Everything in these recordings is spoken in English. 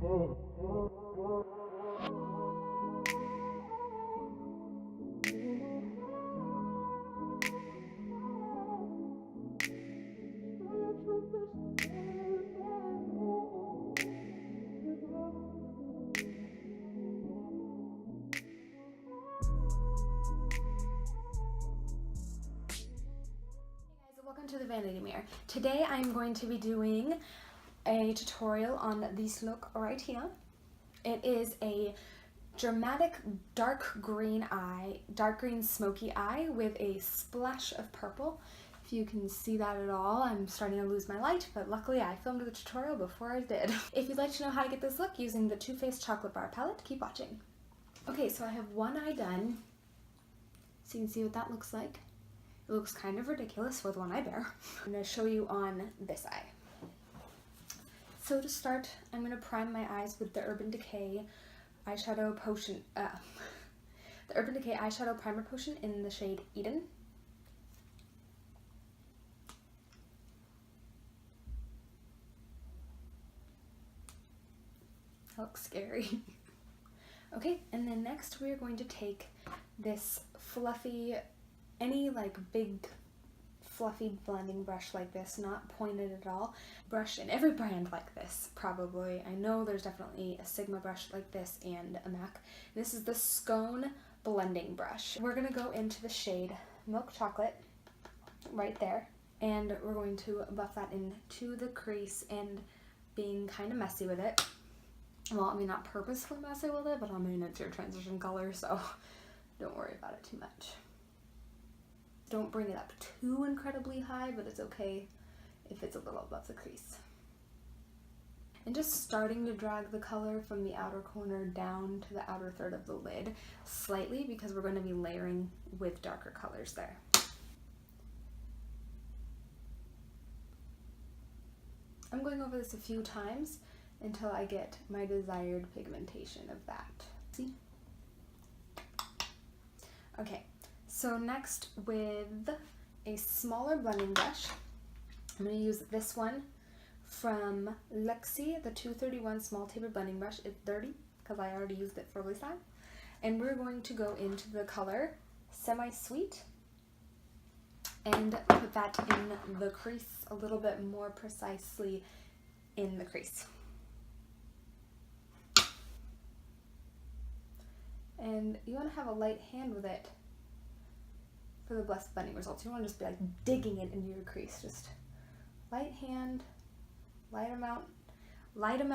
Welcome to the Vanity Mirror. Today I'm going to be doing a tutorial on this look right here. It is a dramatic dark green smoky eye with a splash of purple. If you can see that at all, I'm starting to lose my light, but luckily I filmed the tutorial before I did. If you'd like to know how to get this look using the Too Faced Chocolate Bar palette, keep watching. Okay, so I have one eye done, so you can see what that looks like. It looks kind of ridiculous with one eye bare. I'm going to show you on this eye. So to start, I'm going to prime my eyes with the Urban Decay eyeshadow potion, the Urban Decay eyeshadow primer potion in the shade Eden. That looks scary. Okay, and then next we are going to take this fluffy, any like big fluffy blending brush like this, not pointed at all, brush in every brand like this probably. I know there's definitely a Sigma brush like this and a MAC. This is the Scone blending brush. We're gonna go into the shade Milk Chocolate right there, and we're going to buff that into the crease and being kind of messy with it. Well, I mean, not purposefully messy with it, but I mean, it's your transition color, so don't worry about it too much. Don't bring it up too incredibly high, but it's okay if it's a little above the crease. And just starting to drag the color from the outer corner down to the outer third of the lid slightly, because we're going to be layering with darker colors there. I'm going over this a few times until I get my desired pigmentation of that. See? Okay. So next, with a smaller blending brush, I'm going to use this one from Lexi, the 231 small tapered blending brush. It's dirty because I already used it for this time. And we're going to go into the color Semi-Sweet and put that in the crease a little bit more precisely in the crease. And you want to have a light hand with it for the best blending results. You don't want to just be like digging it into your crease. Just light hand, light amount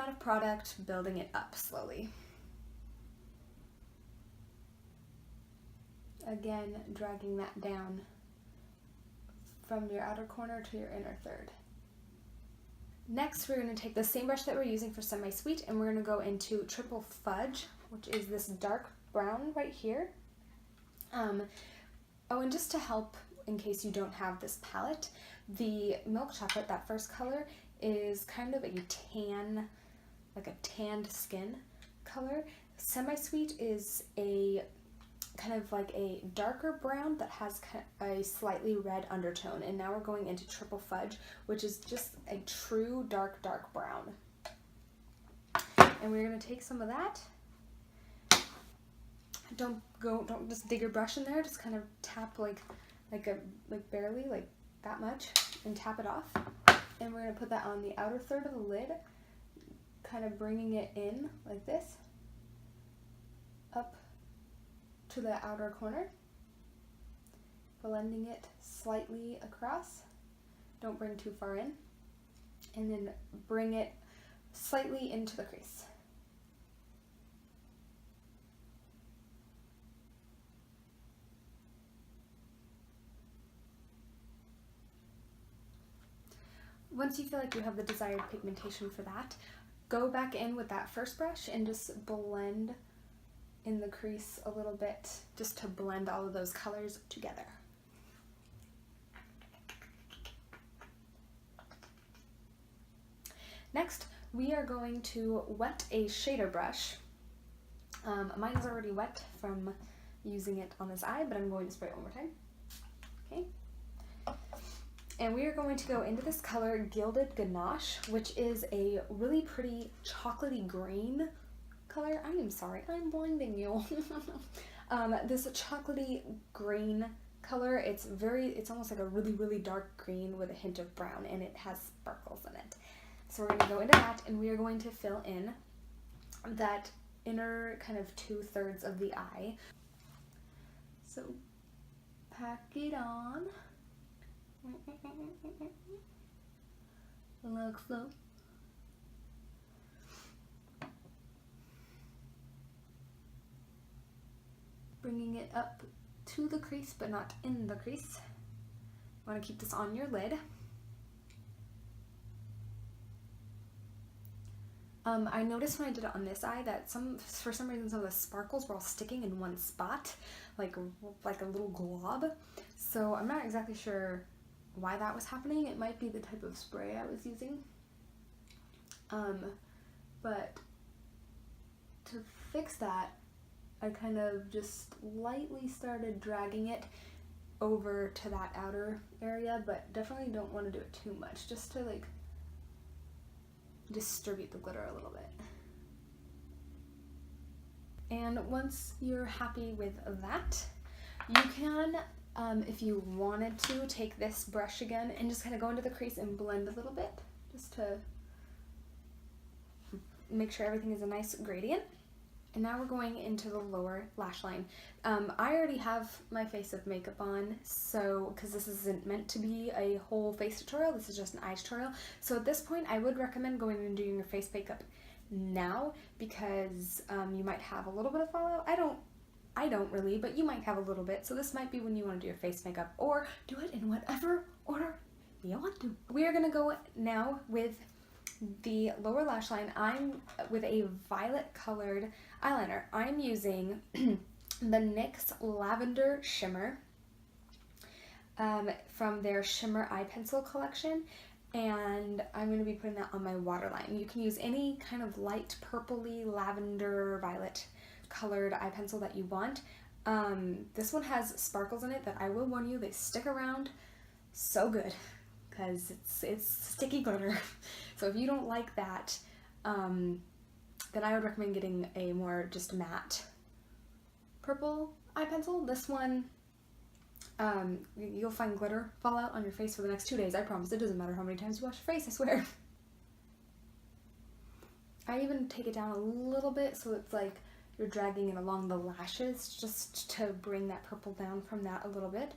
of product, building it up slowly. Again, dragging that down from your outer corner to your inner third. Next, we're going to take the same brush that we're using for Semi-Sweet, and we're going to go into Triple Fudge, which is this dark brown right here. Oh, and just to help in case you don't have this palette, the Milk Chocolate, that first color, is kind of a tan, like a tanned skin color. Semi-Sweet is a kind of like a darker brown that has a slightly red undertone. And now we're going into Triple Fudge, which is just a true dark brown. And we're going to take some of that. Don't just dig your brush in there, just kind of tap like barely, like that much, and tap it off. And we're going to put that on the outer third of the lid, kind of bringing it in like this, up to the outer corner, blending it slightly across. Don't bring too far in, and then bring it slightly into the crease. Once you feel like you have the desired pigmentation for that, go back in with that first brush and just blend in the crease a little bit, just to blend all of those colors together. Next, we are going to wet a shader brush. Mine is already wet from using it on this eye, but I'm going to spray it one more time. Okay. And we are going to go into this color Gilded Ganache, which is a really pretty chocolatey green color. I am sorry, I'm blinding you. This chocolatey green color, it's almost like a really, really dark green with a hint of brown, and it has sparkles in it. So we're going to go into that, and we are going to fill in that inner kind of 2/3 of the eye. So pack it on. Like so. Bringing it up to the crease, but not in the crease. You want to keep this on your lid. I noticed when I did it on this eye that for some reason some of the sparkles were all sticking in one spot, like a little glob. So I'm not exactly sure why that was happening. It might be the type of spray I was using. But to fix that, I kind of just lightly started dragging it over to that outer area, but definitely don't want to do it too much, just to like distribute the glitter a little bit. And once you're happy with that, you can, if you wanted to, take this brush again and just kind of go into the crease and blend a little bit, just to make sure everything is a nice gradient. And now we're going into the lower lash line. I already have my face of makeup on, so because this isn't meant to be a whole face tutorial, this is just an eye tutorial. So at this point, I would recommend going and doing your face makeup now, because you might have a little bit of fallout. I don't really, but you might have a little bit. So this might be when you want to do your face makeup, or do it in whatever order you want to. We are gonna go now with the lower lash line. I'm with a violet colored eyeliner. I'm using the NYX Lavender Shimmer from their Shimmer eye pencil collection, and I'm going to be putting that on my waterline. You can use any kind of light purpley, lavender, violet colored eye pencil that you want. This one has sparkles in it that I will warn you, they stick around so good, because it's sticky glitter. So if you don't like that, then I would recommend getting a more just matte purple eye pencil. This one, you'll find glitter fallout on your face for the next 2 days, I promise. It doesn't matter how many times you wash your face, I swear. I even take it down a little bit so it's like you're dragging it along the lashes, just to bring that purple down from that a little bit.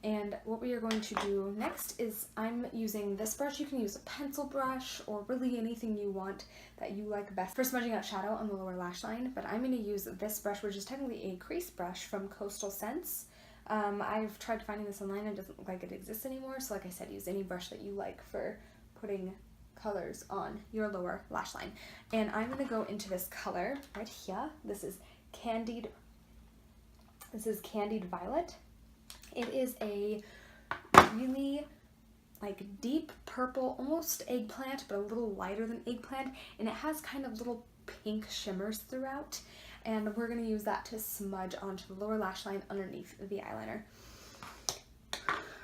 And what we are going to do next is I'm using this brush. You can use a pencil brush or really anything you want that you like best for smudging out shadow on the lower lash line, but I'm going to use this brush, which is technically a crease brush from Coastal Scents. I've tried finding this online and it doesn't look like it exists anymore, so like I said, use any brush that you like for putting colors on your lower lash line. And I'm going to go into this color right here. This is Candied Violet. It is a really like deep purple, almost eggplant, but a little lighter than eggplant, and it has kind of little pink shimmers throughout, and we're going to use that to smudge onto the lower lash line underneath the eyeliner.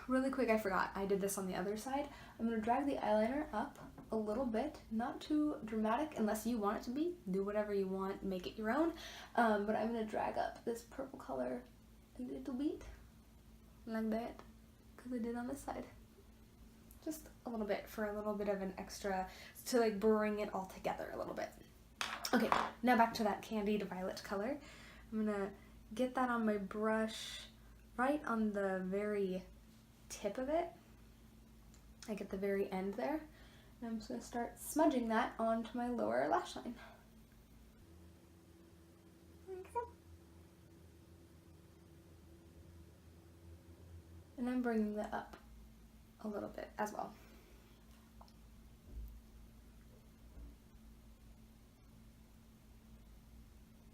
Really quick, I forgot, I did this on the other side. I'm going to drag the eyeliner up a little bit, not too dramatic unless you want it to be. Do whatever you want, make it your own, but I'm going to drag up this purple color a little bit. Like that, because I did on this side. Just a little bit for a little bit of an extra, to like bring it all together a little bit. Okay, now back to that Candied Violet color. I'm gonna get that on my brush right on the very tip of it, like at the very end there. And I'm just gonna start smudging that onto my lower lash line. And I'm bringing that up a little bit as well.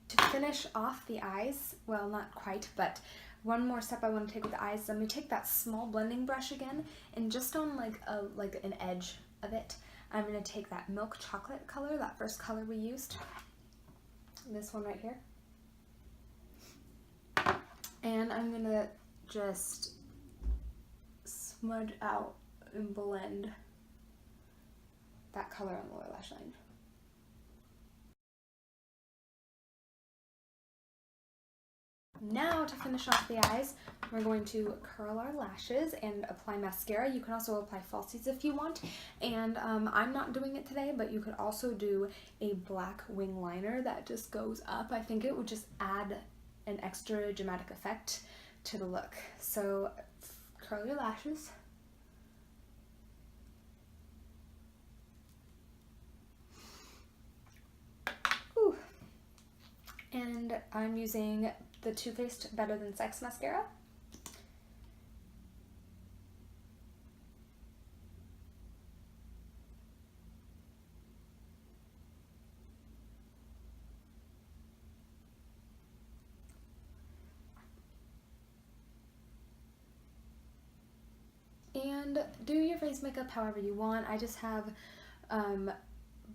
To finish off the eyes, well, not quite, but one more step I want to take with the eyes, I'm going to take that small blending brush again, and just on like an edge of it, I'm going to take that milk chocolate color, that first color we used, this one right here, and I'm going to just smudge out and blend that color on the lower lash line. Now to finish off the eyes, we're going to curl our lashes and apply mascara. You can also apply falsies if you want, and I'm not doing it today, but you could also do a black wing liner that just goes up. I think it would just add an extra dramatic effect to the look. So curl your lashes. Ooh. And I'm using the Too Faced Better Than Sex mascara. And do your face makeup however you want. I just have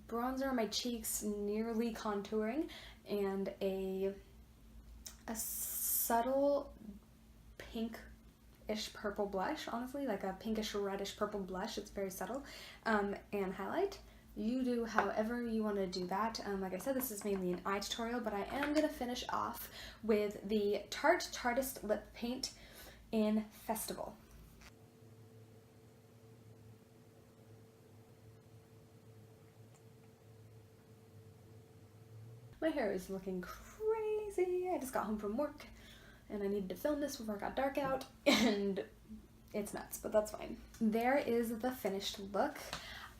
bronzer on my cheeks, nearly contouring, and a subtle pink-ish purple blush, honestly, like a pinkish reddish purple blush. It's very subtle, and highlight. You do however you want to do that. Like I said, this is mainly an eye tutorial, but I am going to finish off with the Tarte Tartist Lip Paint in Festival. My hair is looking crazy. I just got home from work and I needed to film this before it got dark out, and it's nuts, but that's fine. There is the finished look.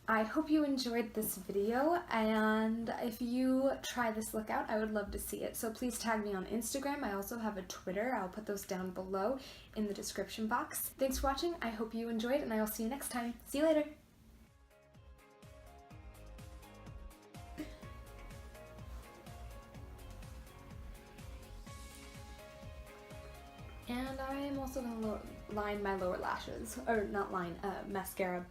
I hope you enjoyed this video, and if you try this look out, I would love to see it. So please tag me on Instagram. I also have a Twitter. I'll put those down below in the description box. Thanks for watching. I hope you enjoyed, and I will see you next time. See you later. And I'm also going to line my lower lashes, or not line, mascara.